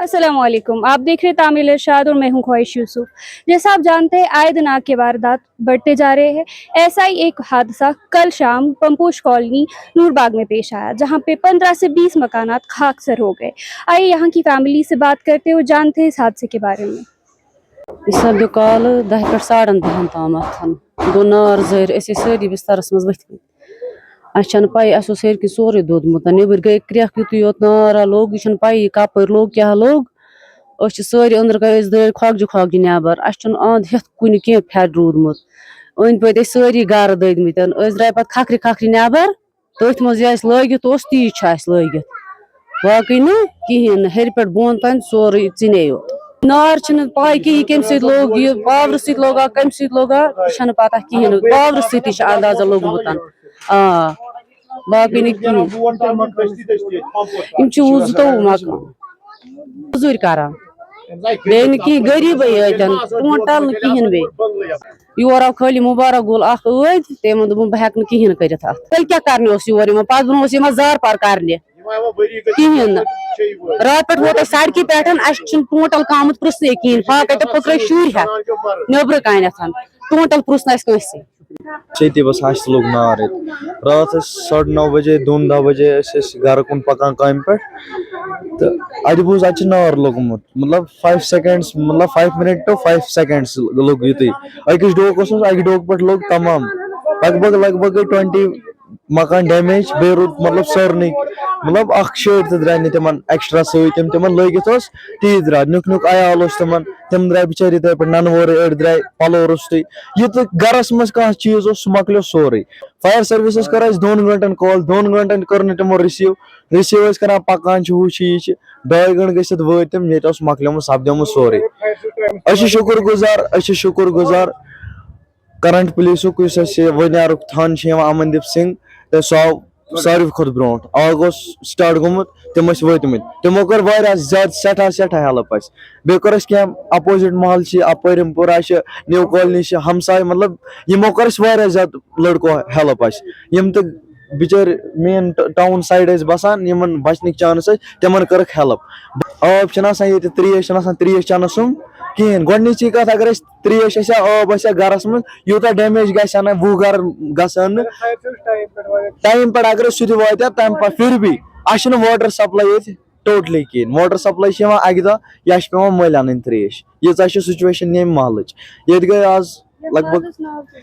अस्सलामुअलैकुम, आप देख रहे हैं तामिल इरशाद और मैं हूं ख्वाहिश यूसुफ। जैसा आप जानते हैं आए दिन आग के वारदात बढ़ते जा रहे हैं। ऐसा ही एक हादसा कल शाम पंपोश कॉलोनी नूरबाग में पेश आया, जहां पे 15 से 20 मकानात खाकसर हो गए। आइए यहाँ की फैमिली से बात करते हैं और जानते हैं इस हादसे के बारे में। सब्द काल 10 पे 10:30 ताम गो नार जर सारी बिस्तरस मज वथ अन पी अस सर सोरे दोदमुत नबर गई क्रेख युत योत नारा लोग यह पी कपर लोग क्या लोग सारी अंदर गई दर खोकज खोकज नबर अन अंद हेत कुन कह फेड रूदमुत अंद पत सारी गर ददमत द्राय पे खखरी खखरी नबर तथ मज लगित ती लगित बाकी न कहें हेर पे बोन तन सोरे चिनेयो नार पाई कि यह कम लोग यह पावर सत लोगा कम सत लोगा यह पता कहें पावर सत अंदाजा लोगमुत बाकी न जतोवु मकान मजूर करान बे कह गरीब टोटल कहें बे योर आव खाली मुबारक गुल द तम दोप बह कहें कर क्या करने योर पे ब्रो जार पार करने कहें रात पे वोत सड़क पे टोटल कामुत पृसने कहें फाक पकड़ शुर है नबर कान टोटल पृसन कंसे छेती बस हाश लोग नार रात 9:30 बजे 10 बजे घर कुन पकान काम पे तो अज बूज अ नार लोगमुत मतलब 5 सेकंड्स मतलब 5 मिनट to 5 सेकंड्स लोग युत अकिस डोक पे लोग तमाम लगभग 20 मकान डैमेज बे रूद मतलब सरन मतलब शर्ट तो द्राय तम एक्स्ट्रा सम लगित ती द्राय नुक अयाल तम द्राय बिचार इत पे ननवर अड़ द्राय पलो रुस्त यह तो गरस मज कह चीज सह मकलो सोरे फायर सर्विस कर 2 घंटन कॉल 2 घंटन कर तमो रिसीव कर पकान हूँ 2 घंटे गसित वो तम ये मकलोमुत सपदोमुत सोरे शुक्र गुजार करंट पुलिसुक वनार थान अमनदीप सिंह सह आव सारे खुद ब्रो आग स्टार्ट गोमुत तम वतमत तमो कर ज्यादा सठा हेल्प बे कर अपोजिट महल अपरमपुरा न्यू कॉलोनी हमसाय मतलब यमो कर ज्यादा लड़को हेल्प यम तो बिचार मेन टाउन साइड बसान बचन चांस तमन कर हेल्प आब त्रेश चन सुम कहें गोची कत अगर त्रेश आब गरस मज यूता डैमेज गह 20 गर गसान टाइम पे अगर सह वात तम पे फिर भी वाटर सप्लाई टोटली कहें वाटर सप्लाई अकि दह यह पे मल अन त्रेश यीचा सिचुएशन ये महल ये गई आज लगभग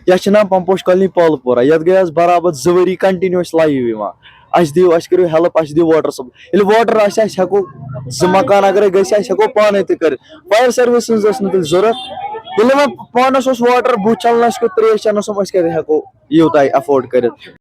यह नाम पंपोश कॉलोनी पालपोरा ये गई आज बराबर 2 वरी कंटिन्यूस लाइव दिव करो हेल्प दिव वाटर सप्लाई वाटर हेको 2 मकान अगर गो पाने कर फायर सर्विस जरूरत ये पानस वाटर बुत चलना त्रेश चनस हेको यूत अफोर्ड कर।